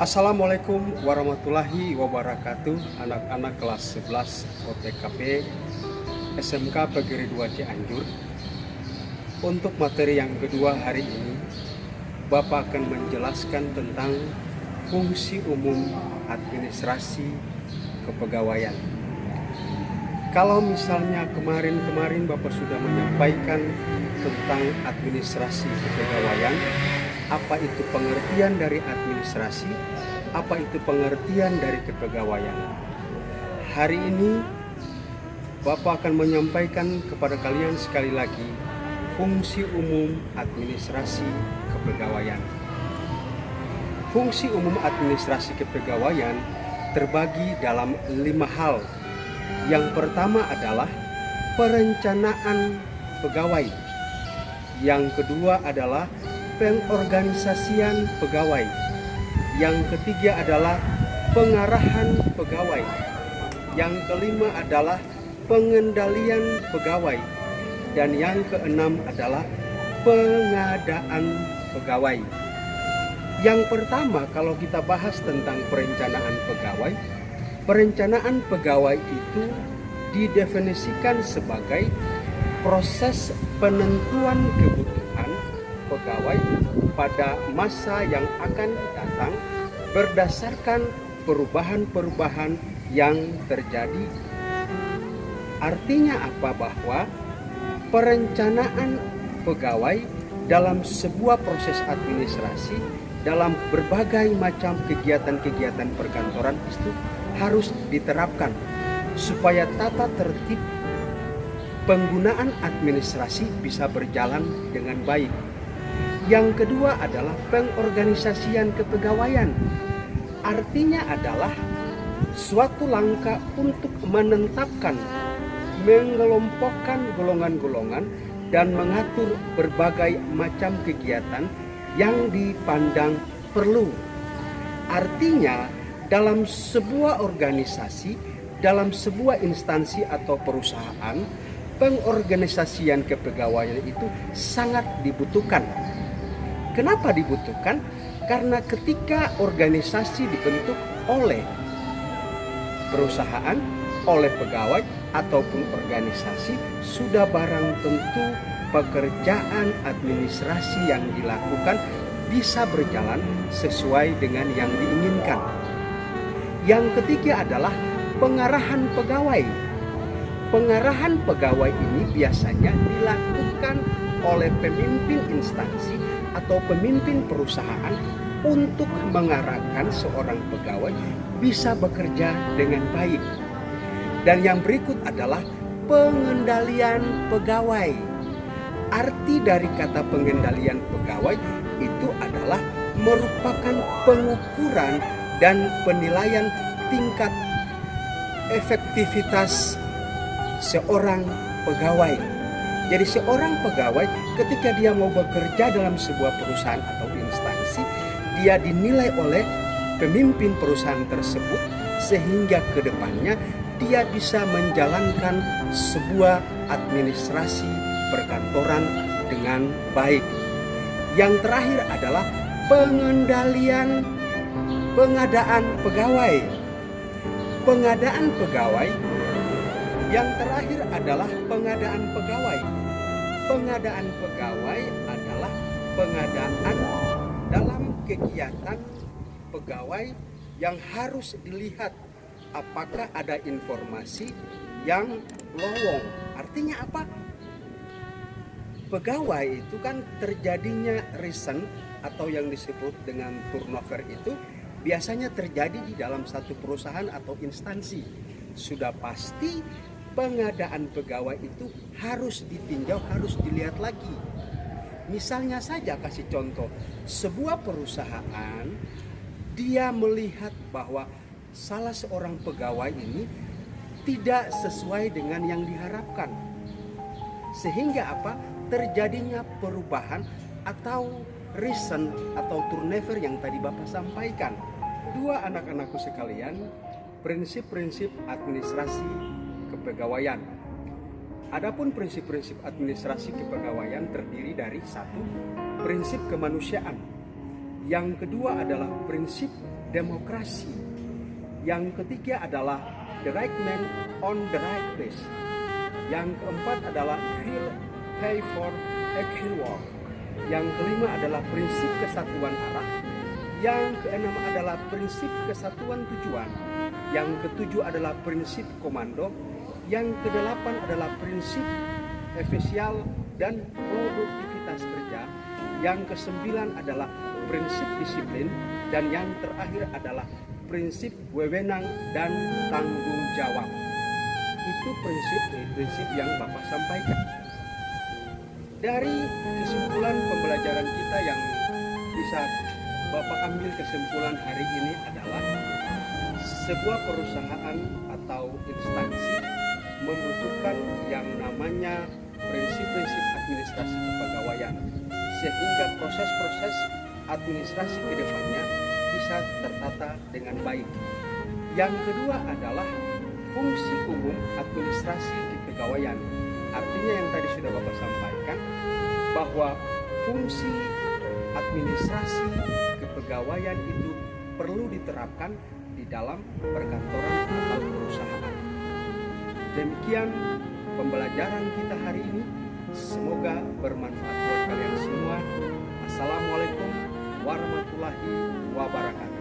Assalamualaikum warahmatullahi wabarakatuh. Anak-anak kelas 11 OTKP SMK Pegiri 2 Cianjur. Untuk materi yang kedua hari ini, Bapak akan menjelaskan tentang fungsi umum administrasi kepegawaian. Kalau misalnya kemarin Bapak sudah menyampaikan tentang administrasi kepegawaian, apa itu pengertian dari administrasi, apa itu pengertian dari kepegawaian. Hari ini Bapak akan menyampaikan kepada kalian sekali lagi fungsi umum administrasi kepegawaian. Fungsi umum administrasi kepegawaian terbagi dalam 5 hal. Yang pertama adalah perencanaan pegawai. Yang kedua adalah pengorganisasian pegawai. Yang ketiga adalah pengarahan pegawai. Yang kelima adalah pengendalian pegawai. Dan yang keenam adalah pengadaan pegawai. Yang pertama, kalau kita bahas tentang perencanaan pegawai, perencanaan pegawai itu didefinisikan sebagai proses penentuan kebutuhan pegawai pada masa yang akan datang berdasarkan perubahan-perubahan yang terjadi. Artinya apa? Bahwa perencanaan pegawai dalam sebuah proses administrasi, dalam berbagai macam kegiatan-kegiatan perkantoran itu harus diterapkan supaya tata tertib penggunaan administrasi bisa berjalan dengan baik. Yang kedua adalah pengorganisasian kepegawaian. Artinya adalah suatu langkah untuk menetapkan, mengelompokkan golongan-golongan dan mengatur berbagai macam kegiatan yang dipandang perlu. Artinya dalam sebuah organisasi, dalam sebuah instansi atau perusahaan, pengorganisasian kepegawaian itu sangat dibutuhkan. Kenapa dibutuhkan? Karena ketika organisasi dibentuk oleh perusahaan, oleh pegawai ataupun organisasi, sudah barang tentu pekerjaan administrasi yang dilakukan bisa berjalan sesuai dengan yang diinginkan. Yang ketiga adalah pengarahan pegawai. Pengarahan pegawai ini biasanya dilakukan oleh pemimpin instansi atau pemimpin perusahaan untuk mengarahkan seorang pegawai bisa bekerja dengan baik. Dan yang berikut adalah pengendalian pegawai. Arti dari kata pengendalian pegawai itu adalah merupakan pengukuran dan penilaian tingkat efektivitas seorang pegawai. Jadi seorang pegawai ketika dia mau bekerja dalam sebuah perusahaan atau instansi, dia dinilai oleh pemimpin perusahaan tersebut sehingga ke depannya dia bisa menjalankan sebuah administrasi perkantoran dengan baik. Yang terakhir adalah pengadaan pegawai. Pengadaan pegawai. Yang terakhir adalah pengadaan pegawai. Pengadaan pegawai adalah pengadaan dalam kegiatan pegawai yang harus dilihat apakah ada informasi yang lowong. Artinya apa? Pegawai itu kan terjadinya reason atau yang disebut dengan turnover itu biasanya terjadi di dalam satu perusahaan atau instansi. Sudah pasti pengadaan pegawai itu harus ditinjau, harus dilihat lagi. Misalnya saja kasih contoh, sebuah perusahaan dia melihat bahwa salah seorang pegawai ini tidak sesuai dengan yang diharapkan. Sehingga apa? Terjadinya perubahan atau reason atau turnover yang tadi Bapak sampaikan. Kedua, anak-anakku sekalian, prinsip-prinsip administrasi kepegawaian. Adapun prinsip-prinsip administrasi kepegawaian terdiri dari satu, prinsip kemanusiaan. Yang kedua adalah prinsip demokrasi. Yang ketiga adalah the right man on the right place. Yang keempat adalah equal pay for equal work. Yang kelima adalah prinsip kesatuan arah. Yang keenam adalah prinsip kesatuan tujuan. Yang ketujuh adalah prinsip komando. Yang kedelapan adalah prinsip efisial dan produktivitas kerja. Yang kesembilan adalah prinsip disiplin, dan yang terakhir adalah prinsip wewenang dan tanggung jawab. Itu prinsip yang Bapak sampaikan. Dari kesimpulan pembelajaran kita yang bisa Bapak ambil kesimpulan hari ini adalah sebuah perusahaan atau instansi membutuhkan yang namanya prinsip-prinsip administrasi kepegawaian, sehingga proses-proses administrasi ke depannya bisa tertata dengan baik. Yang kedua adalah fungsi umum administrasi kepegawaian. Artinya yang tadi sudah Bapak sampaikan, bahwa fungsi administrasi kepegawaian itu perlu diterapkan di dalam perkantoran atau perusahaan. Demikian pembelajaran kita hari ini. Semoga bermanfaat buat kalian semua. Assalamualaikum warahmatullahi wabarakatuh.